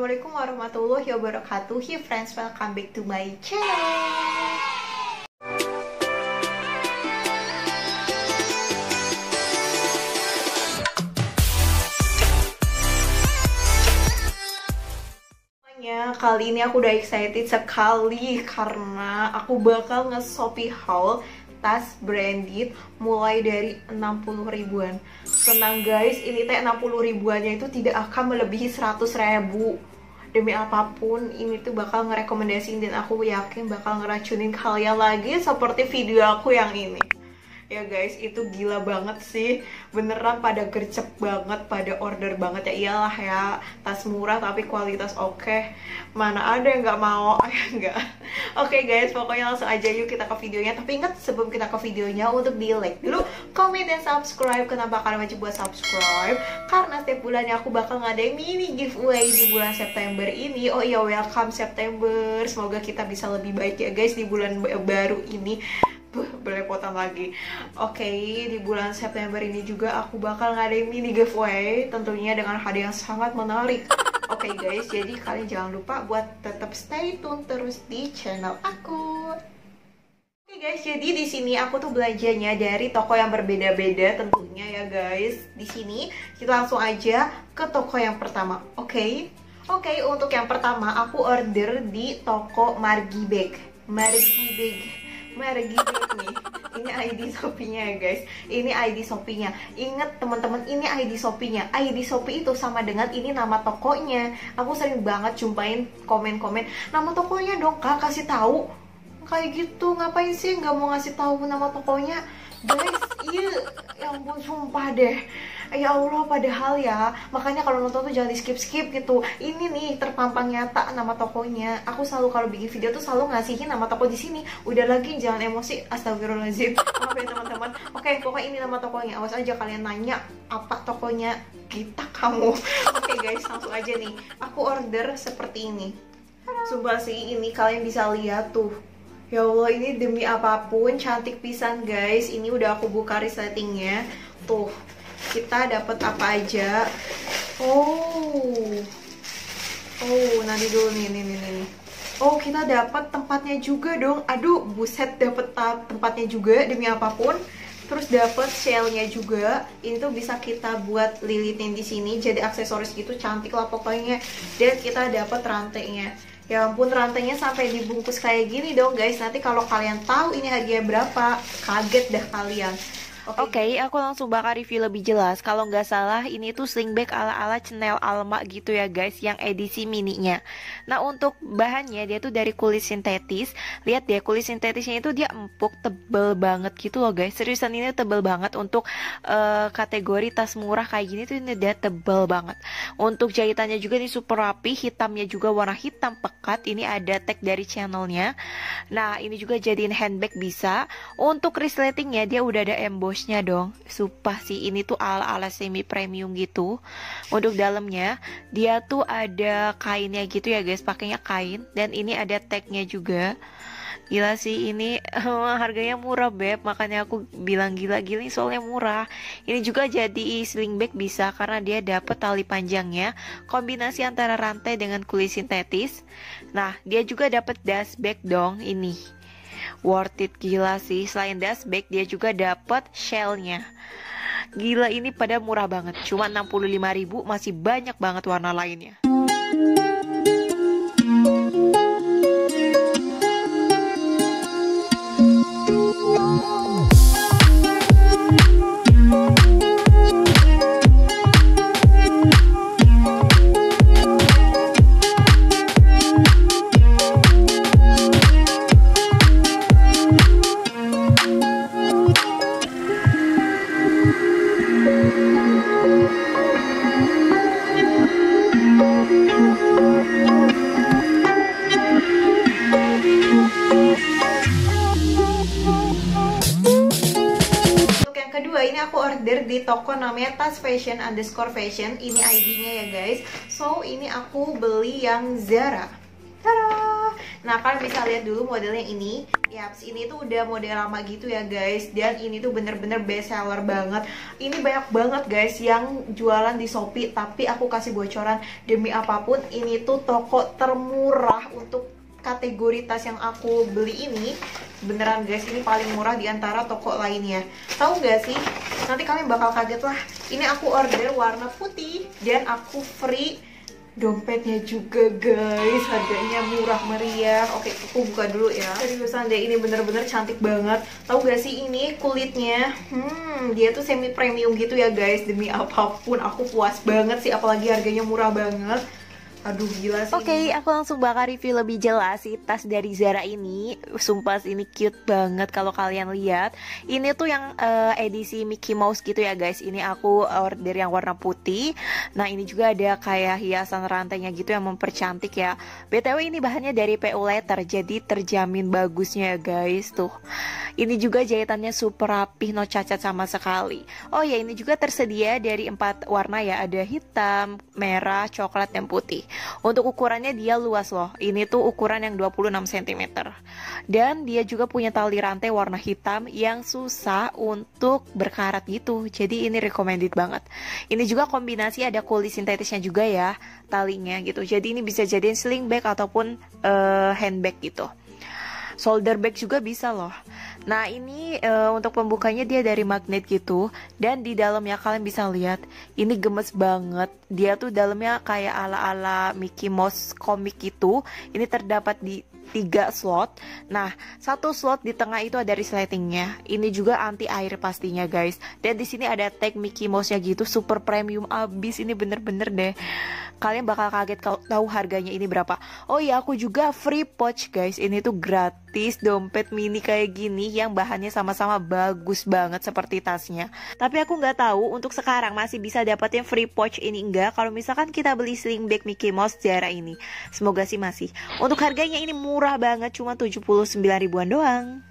Assalamualaikum warahmatullahi wabarakatuh. Hey friends, welcome back to my channel. Kali ini aku udah excited sekali karena aku bakal nge-Shopee haul tas branded mulai dari 60 ribuan. Tenang guys, ini teh 60 ribuannya itu tidak akan melebihi 100 ribu. Demi apapun, ini tuh bakal ngerekomendasiin dan aku yakin bakal ngeracunin kalian lagi seperti video aku yang ini. Ya guys, itu gila banget sih. Beneran pada gercep banget, pada order banget ya. Iyalah ya, tas murah tapi kualitas oke. Mana ada yang nggak mau? Ya enggak. Oke guys, pokoknya langsung aja yuk kita ke videonya. Tapi ingat sebelum kita ke videonya untuk di like dulu, komen dan subscribe. Kenapa kalian wajib buat subscribe? Karena setiap bulannya aku bakal ngadain mini giveaway di bulan September ini. Oh iya, welcome September. Semoga kita bisa lebih baik ya guys di bulan baru ini. Belepotan lagi. Oke, di bulan September ini juga aku bakal ngadain mini giveaway, tentunya dengan hadiah yang sangat menarik. Oke guys, jadi kalian jangan lupa buat tetap stay tune terus di channel aku. Oke guys, jadi di sini aku tuh belanjanya dari toko yang berbeda-beda tentunya ya guys. Di sini kita langsung aja ke toko yang pertama. Oke, untuk yang pertama aku order di toko Margi Bag nih. Ini ID Shopee-nya ya guys. Ini ID Shopee-nya. Ingat teman-teman, ini ID Shopee-nya. ID Shopee itu sama dengan ini nama tokonya. Aku sering banget jumpain komen-komen, nama tokonya dong kak, kasih tahu. Kayak gitu, ngapain sih nggak mau ngasih tahu nama tokonya? Guys, iya, ya ampun sumpah deh. Ya Allah, padahal ya, makanya kalau nonton tuh jangan di skip-skip gitu. Ini nih terpampang nyata nama tokonya. Aku selalu kalau bikin video tuh selalu ngasihin nama toko di sini. Udah lagi jangan emosi, astagfirullahaladzim. Maaf ya teman-teman. Oke, pokoknya ini nama tokonya. Awas aja kalian nanya apa tokonya, kita kamu. Oke guys, langsung aja nih. Aku order seperti ini. Sumpah sih, ini kalian bisa lihat tuh. Ya Allah, ini demi apapun cantik pisan guys. Ini udah aku buka resletingnya. Tuh, kita dapat apa aja. Nanti dulu nih. Oh, kita dapat tempatnya juga dong. Aduh, buset, dapat tempatnya juga demi apapun. Terus dapat shellnya juga. Ini tuh bisa kita buat lilitin di sini jadi aksesoris gitu, cantik lah pokoknya. Dan kita dapat rantainya. Ya ampun, rantainya sampai dibungkus kayak gini dong guys. Nanti kalau kalian tahu ini harganya berapa, kaget dah kalian. Oke, aku langsung bakal review lebih jelas. Kalau nggak salah, ini tuh sling bag ala-ala Chanel Alma gitu ya guys, yang edisi mininya. Nah, untuk bahannya dia tuh dari kulit sintetis. Lihat deh, kulit sintetisnya itu dia empuk, tebel banget gitu loh guys. Seriusan ini tebel banget untuk kategori tas murah kayak gini tuh ini dia tebel banget. Untuk jahitannya juga ini super rapi, hitamnya juga warna hitam pekat. Ini ada tag dari channelnya. Nah, ini juga jadiin handbag bisa. Untuk resletingnya dia udah ada embosnya dong. Sumpah sih, ini tuh ala-ala semi premium gitu. Untuk dalamnya dia tuh ada kainnya gitu ya guys, pakainya kain. Dan ini ada tagnya juga. Gila sih, ini harganya murah beb, makanya aku bilang gila-gila soalnya murah. Ini juga jadi sling bag bisa karena dia dapet tali panjangnya, kombinasi antara rantai dengan kulit sintetis. Nah, dia juga dapet dust bag dong ini. Worth it, gila sih. Selain dust bag dia juga dapat shellnya. Gila, ini pada murah banget, cuma 65.000, masih banyak banget warna lainnya. Ini aku order di toko namanya tas_fashion_fashion. Ini ID-nya ya guys. So ini aku beli yang Zara. Tada! Nah, kalian bisa lihat dulu modelnya ini. Yaps, ini tuh udah model lama gitu ya guys. Dan ini tuh bener-bener best seller banget. Ini banyak banget guys yang jualan di Shopee. Tapi aku kasih bocoran, demi apapun ini tuh toko termurah untuk kategori tas yang aku beli ini. Beneran guys, ini paling murah di antara toko lainnya. Tahu gak sih? Nanti kalian bakal kaget lah. Ini aku order warna putih dan aku free dompetnya juga guys. Harganya murah meriah. Oke, aku buka dulu ya. Seriusan deh, ini bener-bener cantik banget. Tahu gak sih ini kulitnya? Dia tuh semi premium gitu ya guys. Demi apapun aku puas banget sih, apalagi harganya murah banget. Aduh gila sih. Oke, aku langsung bakal review lebih jelas sih tas dari Zara ini. Sumpah ini cute banget kalau kalian lihat. Ini tuh yang edisi Mickey Mouse gitu ya guys. Ini aku order yang warna putih. Nah, ini juga ada kayak hiasan rantainya gitu yang mempercantik ya. BTW ini bahannya dari PU Leather, jadi terjamin bagusnya ya guys tuh. Ini juga jahitannya super rapih, no cacat sama sekali. Oh ya, ini juga tersedia dari 4 warna ya. Ada hitam, merah, coklat, dan putih. Untuk ukurannya dia luas loh. Ini tuh ukuran yang 26 cm. Dan dia juga punya tali rantai warna hitam yang susah untuk berkarat gitu. Jadi ini recommended banget. Ini juga kombinasi ada kulit sintetisnya juga ya, talinya gitu. Jadi ini bisa jadiin sling bag ataupun handbag gitu. Shoulder bag juga bisa loh. Nah, ini untuk pembukanya dia dari magnet gitu. Dan di dalamnya kalian bisa lihat, ini gemes banget. Dia tuh dalamnya kayak ala-ala Mickey Mouse komik gitu. Ini terdapat di 3 slot. Nah, 1 slot di tengah itu ada resletingnya. Ini juga anti air pastinya guys. Dan di sini ada tag Mickey Mouse-nya gitu, super premium abis. Ini bener-bener deh. Kalian bakal kaget kalau tahu harganya ini berapa. Oh iya, aku juga free pouch guys. Ini tuh gratis dompet mini kayak gini yang bahannya sama-sama bagus banget seperti tasnya. Tapi aku nggak tahu untuk sekarang masih bisa dapetin free pouch ini enggak. Kalau misalkan kita beli sling bag Mickey Mouse Zara ini, semoga sih masih. Untuk harganya ini murah banget, cuma 79 ribuan doang.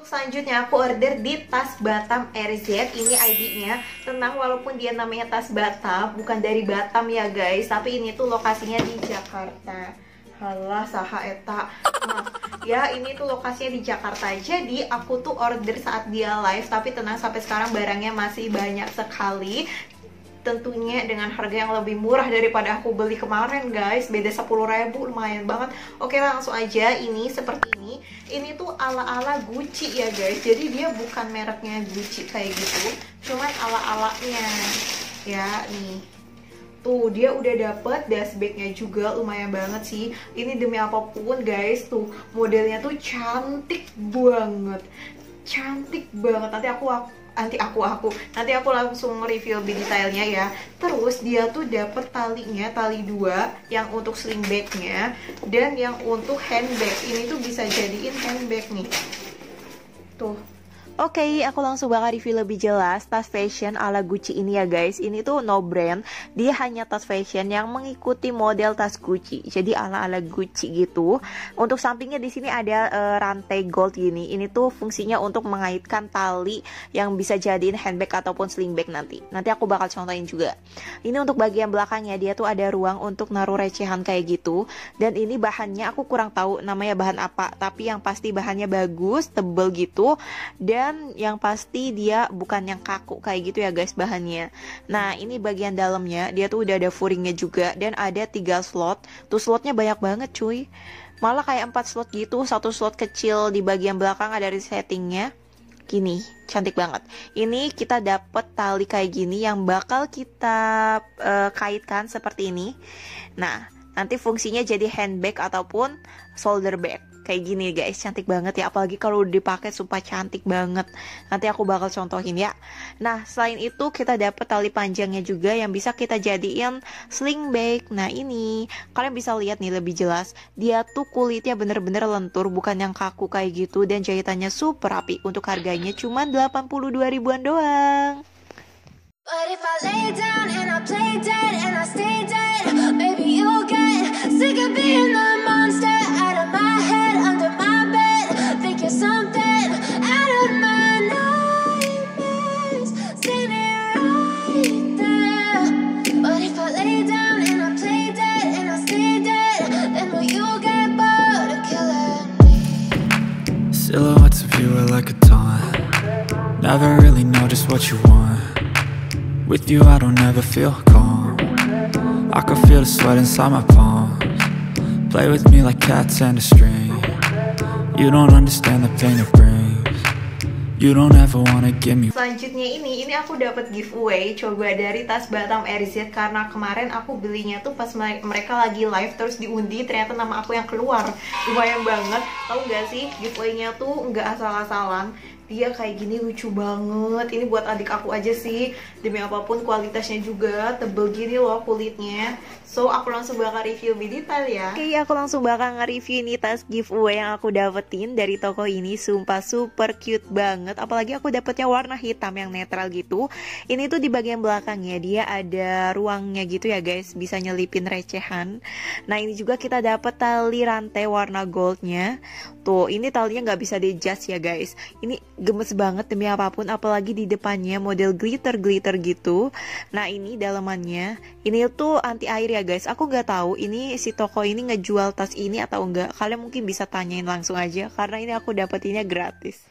Selanjutnya aku order di tas Batam RZ. Ini ID-nya. Tenang, walaupun dia namanya tas Batam, bukan dari Batam ya guys, tapi ini tuh lokasinya di Jakarta. Halah, saha eta. Maaf ya, ini tuh lokasinya di Jakarta. Jadi aku tuh order saat dia live, tapi tenang, sampai sekarang barangnya masih banyak sekali. Tentunya dengan harga yang lebih murah daripada aku beli kemarin guys. Beda 10.000, lumayan banget. Oke, langsung aja. Ini seperti ini. Ini tuh ala-ala Gucci ya guys. Jadi dia bukan mereknya Gucci kayak gitu, cuman ala-alanya ya. Nih tuh, dia udah dapet dust bagnya juga, lumayan banget sih. Ini demi apapun guys, tuh modelnya tuh cantik banget. Cantik banget. Nanti aku langsung review lebih detailnya ya. Terus dia tuh dapet talinya, tali 2 yang untuk sling bagnya dan yang untuk handbag. Ini tuh bisa jadiin handbag nih. Tuh. Oke, aku langsung bakal review lebih jelas tas fashion ala Gucci ini ya guys. Ini tuh no brand, dia hanya tas fashion yang mengikuti model tas Gucci. Jadi ala-ala Gucci gitu. Untuk sampingnya di sini ada rantai gold gini. Ini tuh fungsinya untuk mengaitkan tali yang bisa jadiin handbag ataupun sling bag nanti. Nanti aku bakal contohin juga. Ini untuk bagian belakangnya, dia tuh ada ruang untuk naruh recehan kayak gitu. Dan ini bahannya aku kurang tahu namanya bahan apa, tapi yang pasti bahannya bagus, tebel gitu. Dan yang pasti dia bukan yang kaku kayak gitu ya guys bahannya. Nah, ini bagian dalamnya dia tuh udah ada furingnya juga dan ada 3 slot. Tuh slotnya banyak banget cuy. Malah kayak 4 slot gitu. 1 slot kecil di bagian belakang ada resettingnya. Gini, cantik banget. Ini kita dapet tali kayak gini yang bakal kita kaitkan seperti ini. Nah, Nanti fungsinya jadi handbag ataupun shoulder bag. Kayak gini guys, cantik banget ya. Apalagi kalau udah dipakai sumpah cantik banget. Nanti aku bakal contohin ya. Nah, selain itu kita dapat tali panjangnya juga yang bisa kita jadiin sling bag. Nah, ini kalian bisa lihat nih lebih jelas. Dia tuh kulitnya bener-bener lentur, bukan yang kaku kayak gitu, dan jahitannya super rapi. Untuk harganya cuma 82 ribuan doang. But if I lay down and I play dead and I stay dead, maybe you'll get sick of being the monster out of my head, under my bed. Think you're something out of my nightmares, standing right there. But if I lay down and I play dead and I stay dead, then will you get bored of killing me? Silhouettes of you are like a taunt. Never really know just what you want. With you I don't ever feel calm. I can feel the sweat inside my palms. Play with me like cats and a string. You don't understand the pain it brings. You don't ever wanna give me. Selanjutnya ini aku dapat giveaway coba dari tas Batam RZ, karena kemarin aku belinya tuh pas mereka lagi live terus diundi, ternyata nama aku yang keluar. Lumayan banget. Tahu nggak sih, giveaway-nya tuh nggak asal-asalan. Dia kayak gini, lucu banget. Ini buat adik aku aja sih. Demi apapun kualitasnya juga tebel gini loh kulitnya. So aku langsung bakal review lebih detail ya. Oke, aku langsung bakal nge-review ini tas giveaway yang aku dapetin dari toko ini. Sumpah super cute banget. Apalagi aku dapetnya warna hitam yang netral gitu. Ini tuh di bagian belakangnya dia ada ruangnya gitu ya guys, bisa nyelipin recehan. Nah, ini juga kita dapet tali rantai warna goldnya. Tuh, ini talinya nggak bisa di-adjust ya guys. Ini gemes banget demi apapun, apalagi di depannya model glitter-glitter gitu. Nah, ini dalamannya. Ini tuh anti air ya guys. Aku nggak tahu ini si toko ini ngejual tas ini atau enggak. Kalian mungkin bisa tanyain langsung aja, karena ini aku dapetinnya gratis.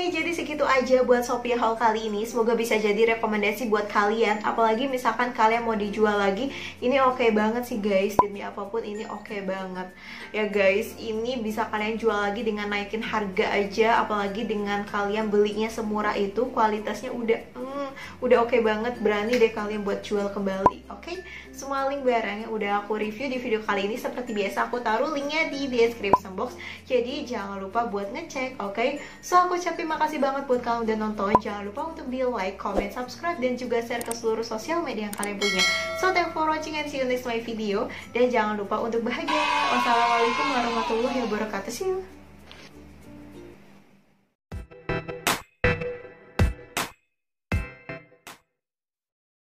Jadi segitu aja buat Shopee haul kali ini. Semoga bisa jadi rekomendasi buat kalian. Apalagi misalkan kalian mau dijual lagi, ini oke banget sih guys. Demi apapun ini oke banget ya guys. Ini bisa kalian jual lagi dengan naikin harga aja. Apalagi dengan kalian belinya semurah itu, kualitasnya udah oke banget. Berani deh kalian buat jual kembali. Oke, semua link barangnya udah aku review di video kali ini. Seperti biasa aku taruh linknya di description box. Jadi jangan lupa buat ngecek. Oke, so aku ucapin makasih banget buat kalian udah nonton. Jangan lupa untuk di like, comment, subscribe, dan juga share ke seluruh sosial media yang kalian punya. So thank for watching and see you next my video. Dan jangan lupa untuk bahagia. Wassalamualaikum warahmatullahi wabarakatuh. See you.